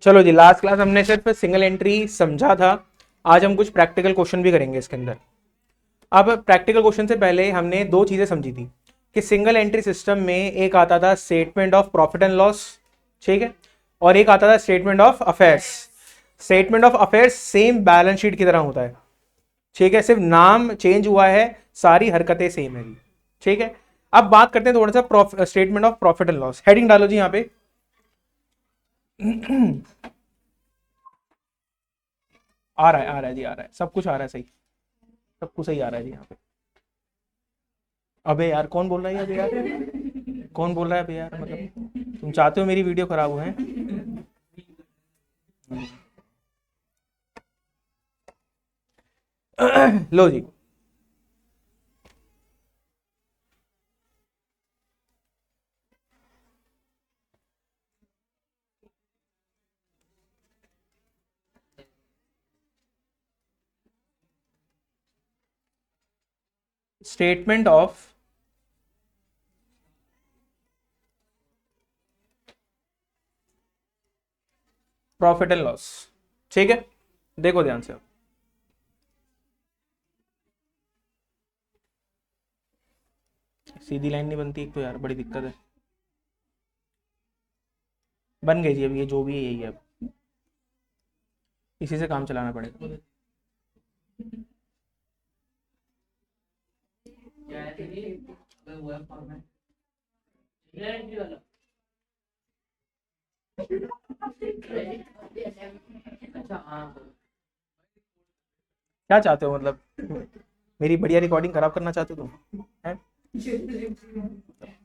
चलो जी, last class हमने सिर्फ सिंगल एंट्री समझा था। आज हम कुछ प्रैक्टिकल क्वेश्चन भी करेंगे इसके अंदर। अब प्रैक्टिकल क्वेश्चन से पहले हमने दो चीजें समझी थी कि सिंगल एंट्री सिस्टम में एक आता था statement of profit and loss, ठीक है, और एक आता था statement of affairs. Statement of affairs same balance sheet की तरह होता है, ठीक है, सिर्फ नाम चेंज हुआ है, सारी हरकतें सेम है, ठीक है। अब बात करते हैं थोड़ा सा statement of profit and loss. Heading डालो जी यहाँ पे। आ रहा है जी, आ रहा है, सब कुछ आ रहा है सही, सब कुछ सही आ रहा है जी यहाँ पे। अबे यार कौन बोल रहा है अबे यार, कौन बोल रहा है अबे यार, मतलब तुम चाहते हो मेरी वीडियो खराब हो है? लो जी, statement of profit and loss, ठीक है। देखो ध्यान से, सीधी लाइन नहीं बनती एक तो यार, बड़ी दिक्कत है। बन गई जी, अब ये जो भी है यही है, अब इसी से काम चलाना पड़ेगा। क्या चाहते हो मतलब, मेरी बढ़िया रिकॉर्डिंग खराब करना चाहते हो तुम हैं?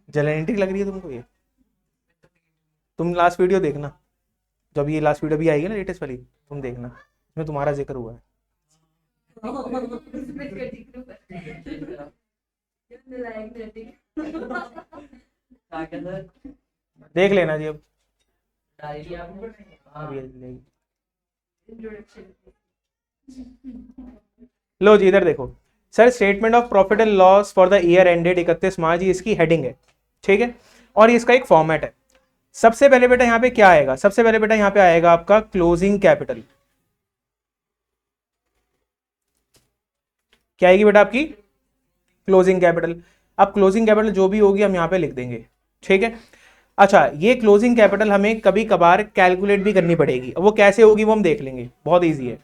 जेलेनिटी लग रही है तुमको ये? तुम लास्ट वीडियो देखना, जब ये लास्ट वीडियो भी आएगी ना लेटेस्ट वाली, तुम देखना, इसमें तुम्हारा जिक्र हुआ है। देख लेना जी अब। अब ये लो जी, इधर देखो। Sir statement of profit and loss for the year ended 31 मार्च, ये इसकी हेडिंग है, ठीक है, और ये इसका एक फॉर्मेट है। सबसे पहले बेटा यहाँ पे क्या आएगा? सबसे पहले बेटा यहाँ पे आएगा आपका क्लोजिंग कैपिटल। क्या आएगी बेटा आपकी? Closing capital. अब क्लोजिंग कैपिटल जो भी होगी हम यहाँ पे लिख देंगे, ठीक है। अच्छा, ये क्लोजिंग कैपिटल हमें कभी कभार कैलकुलेट भी करनी पड़ेगी, अब वो कैसे होगी वो हम देख लेंगे, बहुत ईजी है।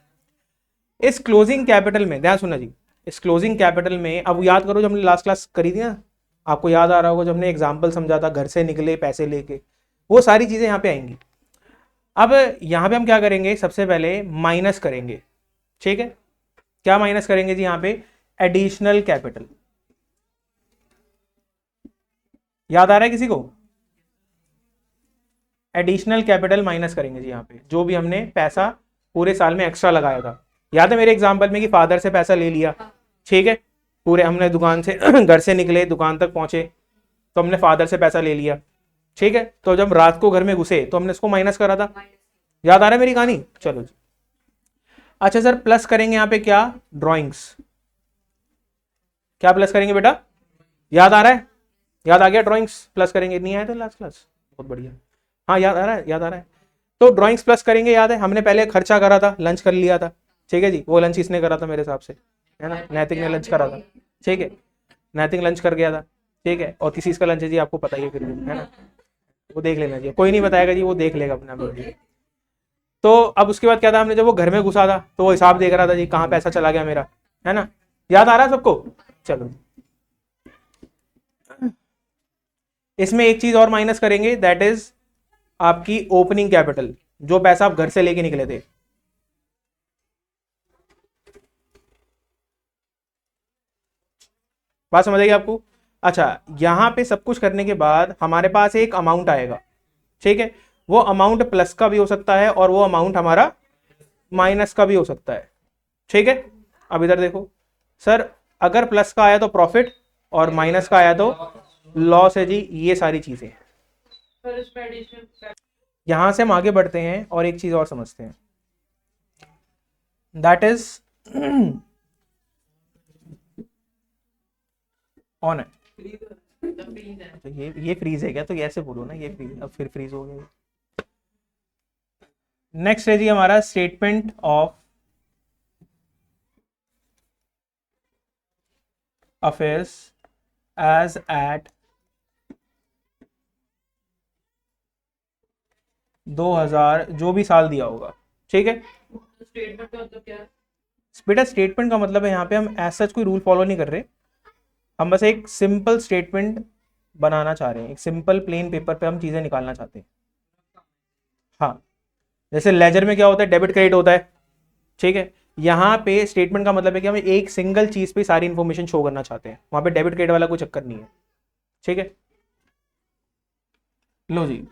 इस क्लोजिंग कैपिटल में ध्यान सुनना जी, इस क्लोजिंग कैपिटल में अब याद करो, जब हमने लास्ट क्लास करी थी ना, आपको याद आ रहा होगा, जब हमने एग्जाम्पल समझा था, घर से निकले पैसे लेके, वो सारी चीजें यहाँ पे आएंगी। अब यहाँ पे हम क्या करेंगे? सबसे पहले माइनस करेंगे, ठीक है। क्या माइनस करेंगे जी यहाँ पे? Additional capital. याद आ रहा है किसी को? एडिशनल कैपिटल माइनस करेंगे जी यहाँ पे, जो भी हमने पैसा पूरे साल में एक्स्ट्रा लगाया था। याद है मेरे एग्जाम्पल में कि फादर से पैसा ले लिया, ठीक है, पूरे हमने दुकान से घर से निकले दुकान तक पहुंचे, तो हमने फादर से पैसा ले लिया, ठीक है, तो जब रात को घर में घुसे तो हमने इसको माइनस करा था। याद आ रहा है मेरी कहानी? चलो जी। अच्छा सर, प्लस करेंगे यहाँ पे क्या? ड्रॉइंग्स। क्या प्लस करेंगे बेटा? याद आ रहा है? याद आ गया? ड्रॉइंग्स प्लस करेंगे, नहीं आया था लास्ट क्लास? बहुत बढ़िया। हाँ याद आ रहा है, याद आ रहा है। तो ड्राइंग्स प्लस करेंगे, याद है हमने पहले खर्चा करा था, लंच कर लिया था, ठीक है जी, वो लंच इसने करा था मेरे हिसाब से, है ना, नैतिक ने लंच करा था, ठीक है, नैतिक लंच कर गया था, ठीक है, और किसी इसका लंच है जी आपको पता ही है फिर भी, है ना, वो देख लेना जी, कोई नहीं बताएगा जी, वो देख लेगा अपना वीडियो। तो अब उसके बाद क्या था, हमने जब वो घर में घुसा था तो वो हिसाब देख रहा था जी, कहाँ पैसा चला गया मेरा, है ना, याद आ रहा है सबको? चलो, इसमें एक चीज और माइनस करेंगे, दैट इज आपकी ओपनिंग कैपिटल, जो पैसा आप घर से लेके निकले थे। बात समझ आएगी आपको? अच्छा, यहां पे सब कुछ करने के बाद हमारे पास एक अमाउंट आएगा, ठीक है, वो अमाउंट प्लस का भी हो सकता है और वो अमाउंट हमारा माइनस का भी हो सकता है, ठीक है। अब इधर देखो सर, अगर प्लस का आया तो प्रॉफिट और माइनस का आया तो लॉस है जी, ये सारी चीजें। यहां से हम आगे बढ़ते हैं और एक चीज और समझते हैं, दैट इज ऑन है। तो ये फ्रीज है क्या? तो ऐसे बोलो ना, ये फ्रीज, अब फिर फ्रीज हो गया। नेक्स्ट है जी हमारा statement of affairs as at 2000 जो भी साल दिया होगा, ठीक है। स्टेटमेंट का मतलब क्या है? बेटा स्टेटमेंट का मतलब है यहाँ पे हम ऐसा कोई रूल फॉलो नहीं कर रहे, हम बस एक सिंपल स्टेटमेंट बनाना चाह रहे हैं, एक सिंपल प्लेन पेपर पे हम चीजें निकालना चाहते हैं। हाँ, जैसे लेजर में क्या होता है, डेबिट क्रेडिट होता है, ठीक है। यहाँ पे स्टेटमेंट का मतलब है कि हम एक सिंगल चीज पे सारी इंफॉर्मेशन शो करना चाहते हैं, वहां पे डेबिट क्रेडिट वाला कोई चक्कर नहीं है, ठीक है। लो जी,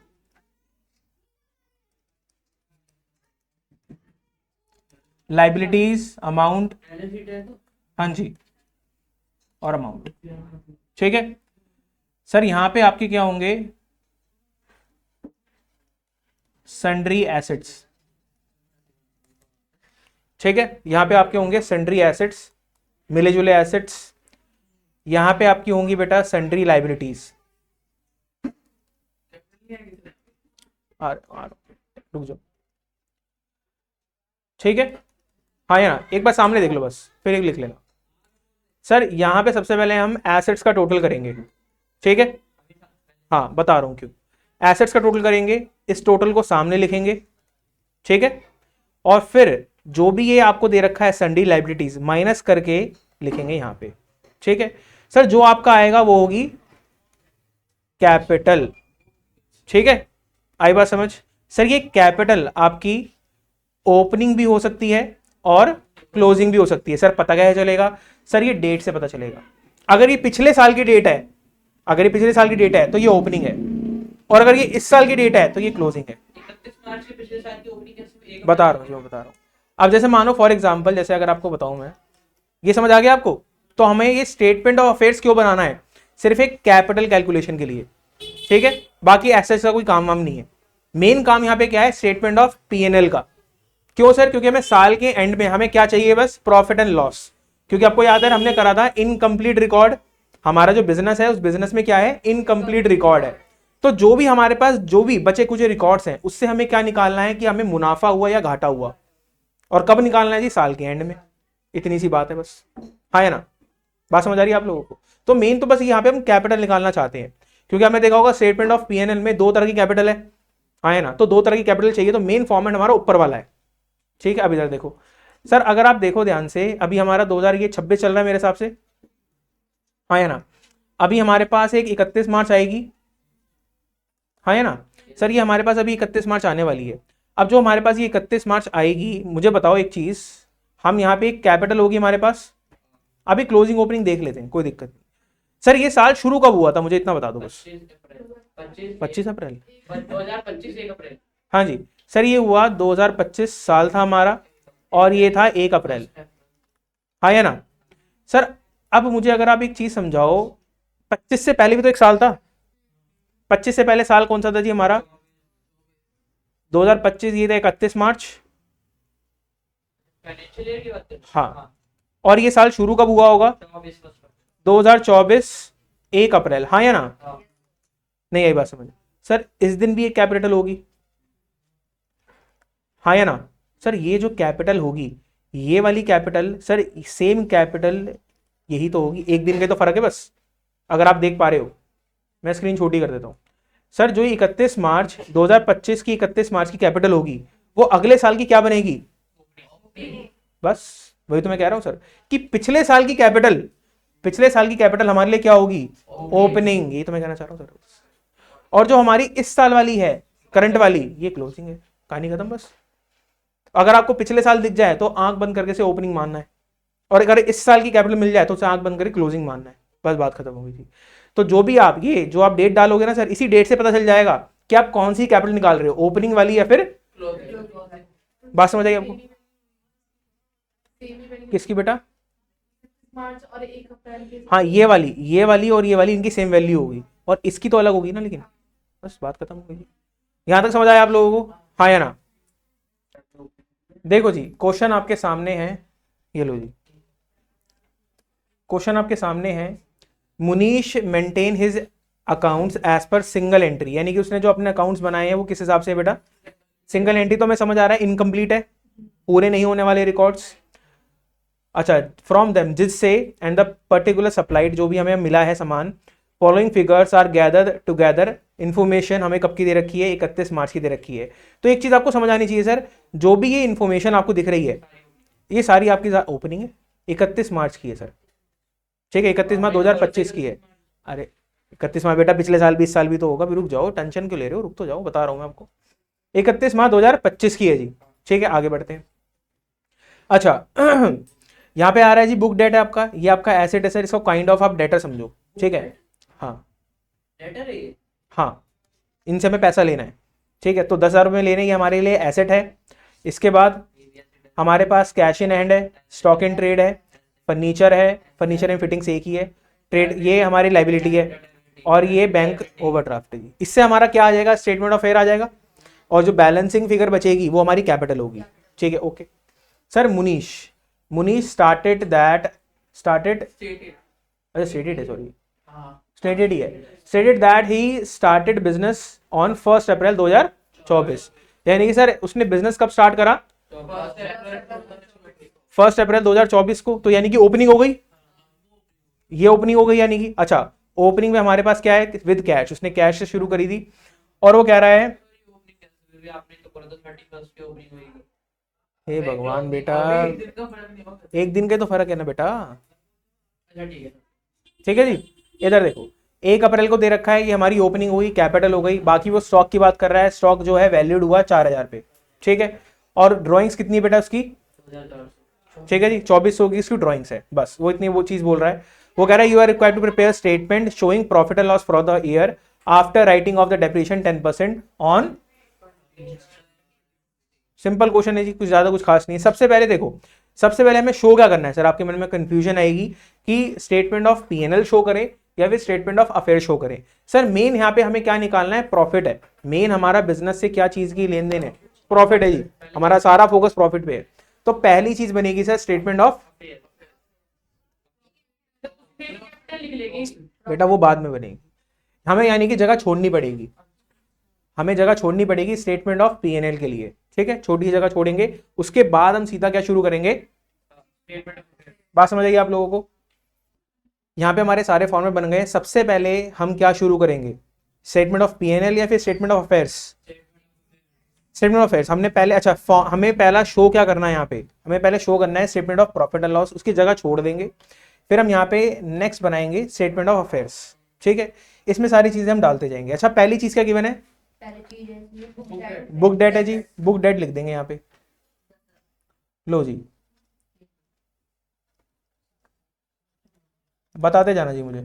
लाइबिलिटीज अमाउंट, बैलेंस शीट है तो हाँ जी, और अमाउंट, ठीक है। सर यहाँ पे आपके क्या होंगे, सन्ड्री एसेट्स, ठीक है। यहाँ पे आपके होंगे सन्ड्री एसेट्स, मिले जुले एसेट्स। यहाँ पे आपकी होंगी बेटा सन्ड्री लाइबिलिटीज। रुक जाओ, ठीक है। हाँ या ना, एक बार सामने देख लो बस, फिर एक लिख लेना। सर यहाँ पे सबसे पहले हम एसेट्स का टोटल करेंगे, ठीक है। हाँ बता रहा हूँ क्यों, एसेट्स का टोटल करेंगे, इस टोटल को सामने लिखेंगे, ठीक है। और फिर जो भी ये आपको दे रखा है सन्ड्री लाइबिलिटीज माइनस करके लिखेंगे यहाँ पे, ठीक है। सर जो आपका आएगा वो होगी कैपिटल, ठीक है। आई बात समझ। सर ये कैपिटल आपकी ओपनिंग भी हो सकती है और क्लोजिंग भी हो सकती है। सर पता कैसे चलेगा, सर ये डेट से पता चलेगा। अगर ये पिछले साल की डेट है, अगर ये पिछले साल की डेट है तो ये ओपनिंग है, और अगर ये इस साल की डेट है तो ये क्लोजिंग है। 31 मार्च के पिछले साल की ओपनिंग कैसे? बता रहा हूँ जो बता रहा हूँ। अब जैसे मानो फॉर एग्जाम्पल, जैसे अगर आपको बताऊं मैं, ये समझ आ गया आपको, तो हमें ये स्टेटमेंट ऑफ अफेयर्स क्यों बनाना है, सिर्फ एक कैपिटल कैलकुलेशन के लिए, ठीक है। बाकी एसेट्स का कोई काम वाम नहीं है। मेन काम यहाँ पे क्या है, स्टेटमेंट ऑफ पीएनएल का। क्यों सर, क्योंकि हमें साल के एंड में हमें क्या चाहिए, बस प्रॉफिट एंड लॉस। क्योंकि आपको याद है हमने करा था इनकम्प्लीट रिकॉर्ड, हमारा जो बिजनेस है उस बिजनेस में क्या है, इनकम्प्लीट रिकॉर्ड है। तो जो भी हमारे पास जो भी बचे कुछ रिकॉर्ड्स हैं उससे हमें क्या निकालना है कि हमें मुनाफा हुआ या घाटा हुआ, और कब निकालना है जी, साल के एंड में। इतनी सी बात है बस, हाँ है ना। बात समझ आ रही है आप लोगों को। तो मेन तो बस यहाँ पे हम कैपिटल निकालना चाहते हैं, क्योंकि हमने देखा होगा स्टेटमेंट ऑफ पीएनएल में दो तरह की कैपिटल है, हाँ है ना। तो दो तरह की कैपिटल चाहिए, तो मेन फॉर्मेट हमारा ऊपर वाला है, ठीक है। अब इधर देखो सर, अगर आप देखो ध्यान से, अभी हमारा 2026 चल रहा है मेरे हिसाब से, हाँ है ना। अभी हमारे पास एक 31 मार्च आएगी, हाँ है ना। सर ये हमारे पास अभी 31 मार्च आने वाली है। अब जो हमारे पास ये 31 मार्च आएगी, मुझे बताओ एक चीज, हम यहाँ पे एक कैपिटल होगी हमारे पास। अभी क्लोजिंग ओपनिंग देख लेते हैं, कोई दिक्कत नहीं। सर ये साल शुरू कब हुआ था, मुझे इतना बता दो बस। 25 अप्रैल, 2025 1 अप्रैल। हाँ जी। सर ये हुआ 2025 साल था हमारा, और ये था 1 अप्रैल, हाँ या ना। सर अब मुझे अगर आप एक चीज समझाओ, 25 से पहले भी तो एक साल था, 25 से पहले साल कौन सा था जी हमारा, 2025, ये था 31 मार्च, फाइनेंशियल ईयर की बात है। हाँ। और ये साल शुरू कब हुआ होगा, 2024 1 अप्रैल, हाँ या ना। हाँ। नहीं आई बात समझ। सर इस दिन भी एक कैपिटल होगी, हाँ या ना। सर ये जो कैपिटल होगी, ये वाली कैपिटल, सर सेम कैपिटल यही तो होगी, एक दिन का तो फर्क है बस। अगर आप देख पा रहे हो, मैं स्क्रीन छोटी कर देता हूँ। सर जो 31 मार्च 2025 की 31 मार्च की कैपिटल होगी, वो अगले साल की क्या बनेगी, बस वही तो मैं कह रहा हूं सर, कि पिछले साल की कैपिटल, पिछले साल की कैपिटल हमारे लिए क्या होगी, ओपनिंग। ये तो मैं कहना चाह रहा हूं सर। और जो हमारी इस साल वाली है, करंट वाली, ये क्लोजिंग है, कहानी खत्म बस। अगर आपको पिछले साल दिख जाए तो आंख बंद करके से ओपनिंग मानना है, और अगर इस साल की कैपिटल मिल जाए तो उसे आंख बंद करके क्लोजिंग मानना है, बस बात खत्म हो गई थी। तो जो भी आप ये जो आप डेट डालोगे ना सर, इसी डेट से पता चल जाएगा कि आप कौन सी कैपिटल निकाल रहे हो, ओपनिंग वाली या फिर, बात समझ आई आपको, किसकी बेटा, मार्च और 1 अप्रैल के हाँ ये वाली और ये वाली इनकी सेम वैल्यू होगी, और इसकी तो अलग होगी ना, लेकिन बस बात खत्म हो गई। यहां तक समझ आया आप लोगों को, हाँ या ना। देखो जी क्वेश्चन आपके सामने है, ये लो जी क्वेश्चन आपके सामने है। Munish maintain his accounts as per single entry, यानी कि उसने जो अपने अकाउंट्स बनाए हैं वो किस हिसाब से बेटा, सिंगल एंट्री तो हमें समझ आ रहा है इनकम्प्लीट है, पूरे नहीं होने वाले रिकॉर्ड्स। अच्छा, फ्रॉम देम जिससे एंड द पर्टिकुलर सप्लाइड, जो भी हमें मिला है सामान, following figures are gathered together. Information हमें कब की दे रखी है, 31 मार्च की दे रखी है। तो एक चीज आपको समझ आनी चाहिए सर, जो भी ये इन्फॉर्मेशन आपको दिख रही है ये सारी आपकी ओपनिंग है, 31 मार्च की है सर, ठीक है, 31 मार्च 2025 की है। अरे 31 मार्च बेटा पिछले साल 20 साल भी तो होगा, भी रुक जाओ, टेंशन क्यों ले रहे हो, रुक तो जाओ, बता रहा हूँ मैं आपको, 31 मार्च 2025 की है जी, ठीक है, आगे बढ़ते हैं। अच्छा यहाँ पे आ रहा है जी बुक डेट है आपका, ये आपका एसेट है सर, इसको काइंड ऑफ आप डेटर समझो, ठीक है। हाँ लेटर है ये। हाँ, इनसे हमें पैसा लेना है, ठीक है, तो 10,000 रुपये लेने की हमारे लिए एसेट है। इसके बाद हमारे पास कैश इन हैंड है, स्टॉक इन ट्रेड है, फर्नीचर है, फर्नीचर एंड फिटिंग्स एक ही है, ट्रेड ये हमारी लाइबिलिटी है, और ये बैंक ओवरड्राफ्ट है जी। इससे हमारा क्या आ जाएगा, स्टेटमेंट ऑफ फेयर आ जाएगा, और जो बैलेंसिंग फिगर बचेगी वो हमारी कैपिटल होगी, ठीक है, okay. Sir Munish started stated. अच्छा स्टेटेड है, सॉरी हाँ। स्टेटेड ही है, stated that he started business on 1 अप्रैल 2024, यानी कि सर उसने बिजनेस कब स्टार्ट करा, तो फर्स्ट अप्रैल 1 अप्रैल 2024 को, तो यानी कि ओपनिंग हो गई, ये ओपनिंग हो गई यानी कि। अच्छा, ओपनिंग में हमारे पास क्या है, विद कैश, उसने कैश से शुरू करी थी, और वो कह रहा है, आपने तो बोला था 31 की ओपनिंग हुई। हे भगवान बेटा, एक दिन का फर्क नहीं होगा। एक दिन के तो फर्क है ना बेटा, अच्छा ठीक है। ठीक है जी। इधर देखो 1 अप्रैल को दे रखा है, ये हमारी ओपनिंग हुई, कैपिटल हो गई, बाकी वो स्टॉक की बात कर रहा है, स्टॉक जो है वैल्यूड हुआ 4,000 पे, ठीक है, और ड्राइंग्स कितनी बेटा उसकी, 2400। ठीक है जी, 2400 की इसकी ड्राइंग्स है, बस वो इतनी वो चीज बोल रहा है। वो कह रहा है you are required to prepare statement showing profit and loss for the year after writing off the depreciation 10% on. Simple question है जी, कुछ ज्यादा कुछ खास नहीं है। सबसे पहले देखो, सबसे पहले हमें शो क्या करना है सर, आपके मन में कंफ्यूजन आएगी कि स्टेटमेंट ऑफ पीएनएल शो करें या फिर स्टेटमेंट ऑफ अफेयर शो करें। सर मेन यहाँ पे हमें क्या निकालना है, प्रॉफिट है, मेन हमारा बिजनेस से क्या चीज की लेन देन है, प्रॉफिट है जी, हमारा सारा फोकस प्रॉफिट पे है। तो पहली चीज बनेगी सर स्टेटमेंट ऑफ, लिख लेगी। बेटा वो बाद में बनेगी, हमें यानी कि जगह छोड़नी पड़ेगी, हमें जगह छोड़नी पड़ेगी स्टेटमेंट ऑफ पीएनएल के लिए, ठीक है, छोटी जगह छोड़ेंगे, उसके बाद हम सीधा क्या शुरू करेंगे, बात समझ आएगी आप लोगों को। यहाँ पे हमारे सारे फॉर्मेट बन गए। सबसे पहले हम क्या शुरू करेंगे, स्टेटमेंट ऑफ पीएनएल या फिर statement of affairs, statement of affairs हमने पहले, अच्छा हमें पहला शो क्या करना है, यहाँ पे हमें पहले शो करना है statement of profit and loss, उसकी जगह छोड़ देंगे, फिर हम यहाँ पे नेक्स्ट बनाएंगे स्टेटमेंट ऑफ अफेयर्स, ठीक है, इसमें सारी चीजें हम डालते जाएंगे। अच्छा पहली चीज क्या गिवन है, पहले चीज है ये बुक डेट। बुक डेट है जी, बुक डेट लिख देंगे यहाँ पे, लो जी बताते जाना जी मुझे,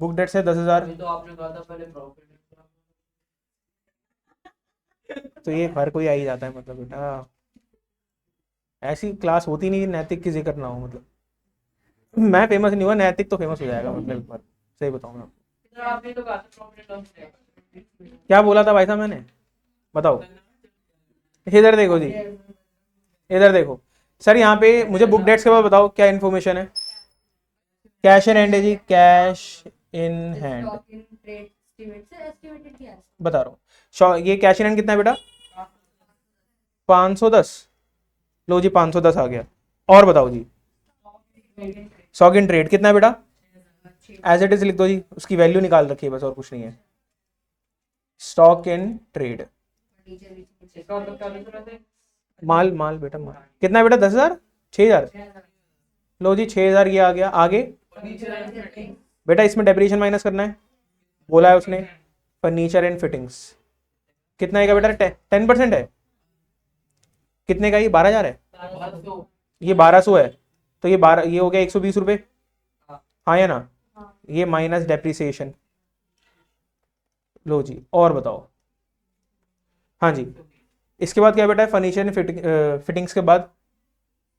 बुक डेट से 10,000, अभी तो आपने कहा था पहले प्रॉफिट। तो ये हर कोई आ ही जाता है, मतलब बेटा ऐसी क्लास होती नहीं नैतिक की जिक्र ना हो, मतलब मैं फेमस नहीं हुआ, नैतिक तो फेमस हो जाएगा, मतलब एक बार सही बताऊं मैं आपको। आपने तो कहा था प्रॉफिट लॉस है। क्या बोला था भाई साहब मैंने, बताओ, इधर देखो जी, इधर देखो सर, यहाँ पे मुझे बुक डेट्स के बाद बताओ क्या इन्फॉर्मेशन है, कैश इन हैंड है जी, cash in hand stock in trade estimate sir, estimated क्या है? बता रहा हूँ, ये कैश इन हैंड कितना है बेटा, 510, लो जी 510 आ गया, और बताओ जी स्टॉक इन ट्रेड कितना है बेटा, एज इट इज लिख दो जी, उसकी वैल्यू निकाल रखी है बस, और कुछ नहीं है, स्टॉक इन ट्रेड, इसका मतलब क्या लिख रहे थे? माल माल बेटा माल कितना है बेटा, 10,000 6,000, लो जी 6,000 ये आ गया, आगे बेटा इसमें डेप्रिसिएशन माइनस करना है, बोला है उसने, फर्नीचर एंड फिटिंग्स कितना आएगा बेटा, 10% है, कितने का, ये 12,000 है, 1200। ये 1200 है, तो ये 12, ये हो गया 120 रुपये, हाँ। हाँ या ना, हाँ। ये माइनस डेप्रिसिएशन, लो जी और बताओ, हाँ जी, इसके बाद क्या बेटा है, फर्नीचर एंड फिटिंग्स के बाद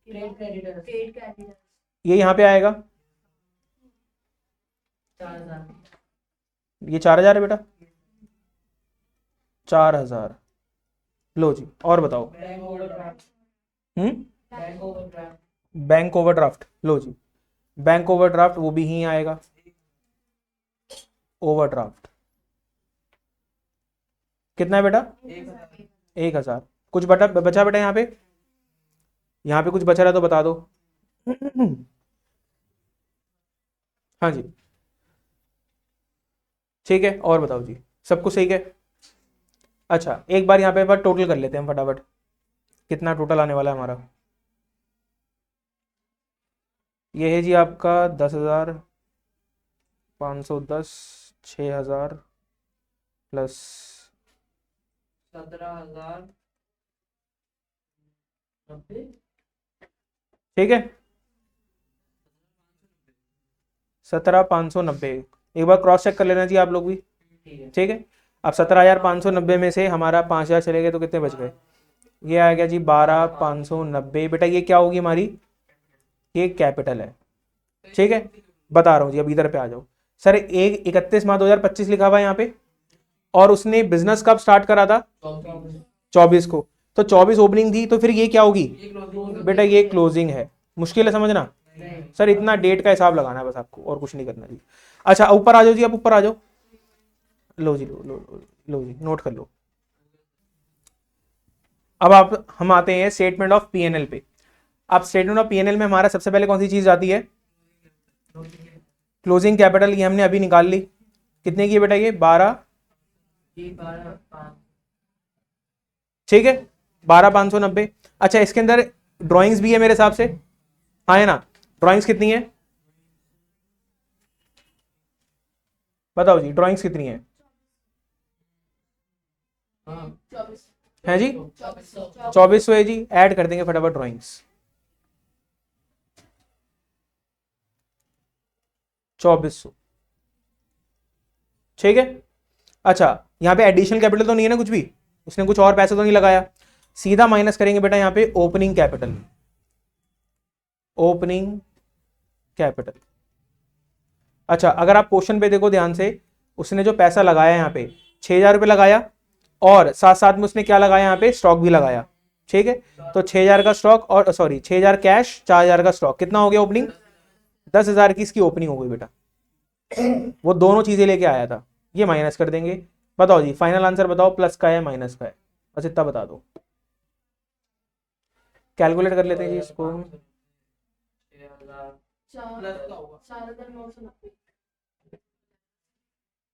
ट्रेड क्रेडिटर ट्रेड क्रेडिटर ये यहाँ पे आएगा, 4000। ये 4,000 है बेटा, 4,000, लो जी और बताओ, बैंक ओवरड्राफ्ट। हम्म, बैंक ओवरड्राफ्ट। बैंक ओवरड्राफ्ट, लो जी बैंक ओवरड्राफ्ट वो भी ही आएगा, ओवरड्राफ्ट कितना है बेटा, 1,000, कुछ बचा बेटा यहाँ पे कुछ बचा रहा तो बता दो। हाँ जी ठीक है, और बताओ जी, सब कुछ सही है। अच्छा एक बार यहाँ पे टोटल कर लेते हैं हम फटाफट, कितना टोटल आने वाला है हमारा। ये है जी आपका 10,510, 6,000 प्लस 17,090। ठीक है 17,590। एक बार क्रॉस चेक कर लेना जी आप लोग भी। ठीक है। ठीक है अब 17,590 में से हमारा 5,000 चले गए तो कितने बच गए? ये आ गया जी 12,590। बेटा ये क्या होगी हमारी? ये कैपिटल है। ठीक है बता रहा हूँ जी, अब इधर पे आ जाओ। सर 31 मार्च 2025 लिखा हुआ है यहाँ पे, और उसने बिजनेस कब स्टार्ट करा था? 24 को। तो 24 ओपनिंग थी, तो फिर ये क्या होगी बेटा? ये क्लोजिंग है। मुश्किल है समझना सर, इतना डेट का हिसाब लगाना है बस आपको, और कुछ नहीं करना जी। अच्छा ऊपर आ जाओ जी, अब ऊपर आ जाओ। लो जी लो जी नोट कर लो। अब आप हम आते हैं स्टेटमेंट ऑफ पीएनएल पे। अब स्टेटमेंट ऑफ पीएनएल में हमारा सबसे पहले कौन सी चीज आती है? Closing capital. ये हमने अभी निकाल ली, कितने की है बेटा? ये 12। ठीक है 12,590। अच्छा इसके अंदर ड्राइंग्स भी है मेरे हिसाब से, हाँ है ना? ड्राइंग्स कितनी है बताओ जी, ड्राइंग्स कितनी है? है जी 2400 है जी। ऐड कर देंगे फटाफट ड्राइंग्स, 2400। ठीक है अच्छा यहाँ पे एडिशनल कैपिटल तो नहीं है ना कुछ भी? उसने कुछ और पैसे तो नहीं लगाया? सीधा माइनस करेंगे बेटा यहाँ पे ओपनिंग कैपिटल। Opening capital. अच्छा अगर आप क्वेश्चन पे देखो ध्यान से, उसने जो पैसा लगाया यहाँ पे 6,000 रुपये लगाया, और साथ साथ में उसने क्या लगाया यहाँ पे? स्टॉक भी लगाया। ठीक है तो 6,000 का स्टॉक, और सॉरी 6,000 कैश, 4,000 का स्टॉक, कितना हो गया ओपनिंग? 10,000 की इसकी ओपनिंग हो गई बेटा। वो दोनों चीजें लेके आया था, ये माइनस कर देंगे। बताओ जी फाइनल आंसर बताओ, प्लस का है माइनस का है? बस इतना बता दो, कैलकुलेट कर लेते हैं जी इसको। 4,990।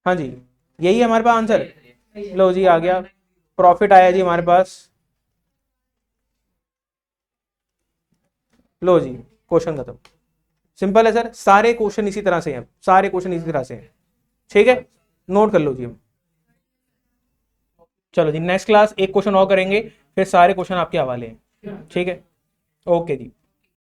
हाँ जी यही है हमारे पास आंसर। लो जी आ गया, प्रॉफिट आया जी हमारे पास। लो जी क्वेश्चन खत्म। सिंपल है सर, सारे क्वेश्चन इसी तरह से हैं, सारे क्वेश्चन इसी तरह से हैं। ठीक है नोट कर लो जी हम। चलो जी नेक्स्ट क्लास एक क्वेश्चन और करेंगे, फिर सारे क्वेश्चन आपके हवाले हैं। ठीक है ओके जी।